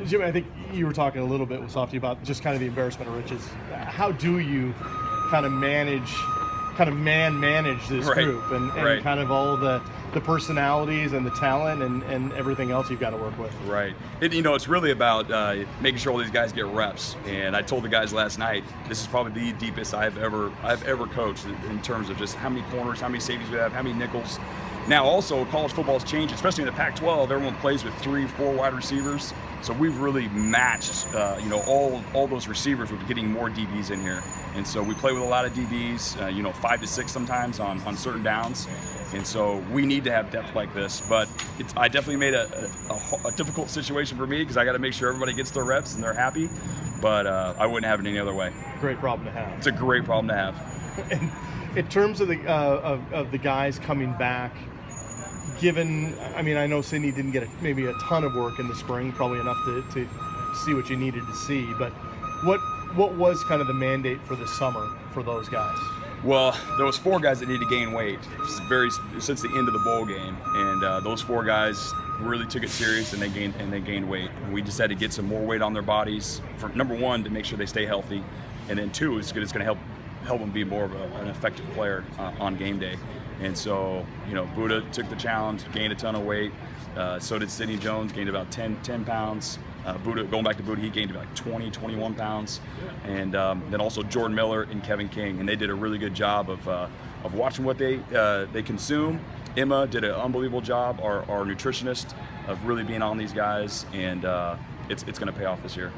Jim, I think you were talking a little bit with Softy about just kind of the embarrassment of riches. How do you kind of manage this Right. group and Right. kind of all the personalities and the talent and everything else you've got to work with? Right. It's really about making sure all these guys get reps. And I told the guys last night, this is probably the deepest I've ever coached in terms of just how many corners, how many safeties we have, how many nickels. Now, also, college football has changed, especially in the Pac-12. Everyone plays with 3-4 wide receivers. So we've really matched, all those receivers with getting more DBs in here. And so we play with a lot of DBs, 5 to 6 sometimes on certain downs. And so we need to have depth like this. But I definitely made a difficult situation for me because I got to make sure everybody gets their reps and they're happy. But I wouldn't have it any other way. Great problem to have. It's a great problem to have. And in terms of the guys coming back, I know Sydney didn't get maybe a ton of work in the spring, probably enough to see what you needed to see. But what was kind of the mandate for the summer for those guys? Well, there was 4 guys that needed to gain weight since the end of the bowl game, and those 4 guys really took it serious and they gained weight. And we just had to get some more weight on their bodies. For number 1, to make sure they stay healthy, and then 2, it's going to help them be more of an effective player on game day. And so, Buddha took the challenge, gained a ton of weight. So did Sidney Jones, gained about 10 pounds. Going back to Buddha, he gained about 21 pounds. And then also Jordan Miller and Kevin King. And they did a really good job of watching what they consume. Emma did an unbelievable job, our nutritionist, of really being on these guys. And it's going to pay off this year.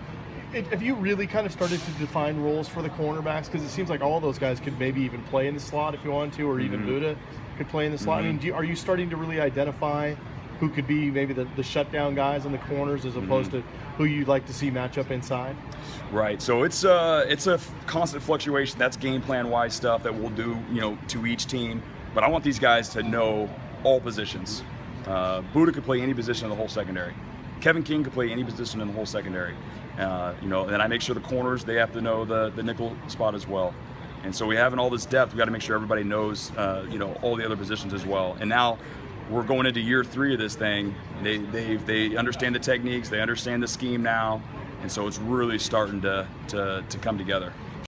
Have you really kind of started to define roles for the cornerbacks? Because it seems like all those guys could maybe even play in the slot if you wanted to, or even Buddha could play in the slot. Mm-hmm. Are you starting to really identify who could be maybe the shutdown guys in the corners as opposed to who you'd like to see match up inside? Right. So it's a constant fluctuation. That's game plan wise stuff that we'll do, to each team. But I want these guys to know all positions. Buddha could play any position in the whole secondary. Kevin King could play any position in the whole secondary. And I make sure the corners, they have to know the nickel spot as well. And so we having all this depth, we got to make sure everybody knows, all the other positions as well. And now we're going into year 3 of this thing. They understand the techniques, they understand the scheme now, and so it's really starting to come together.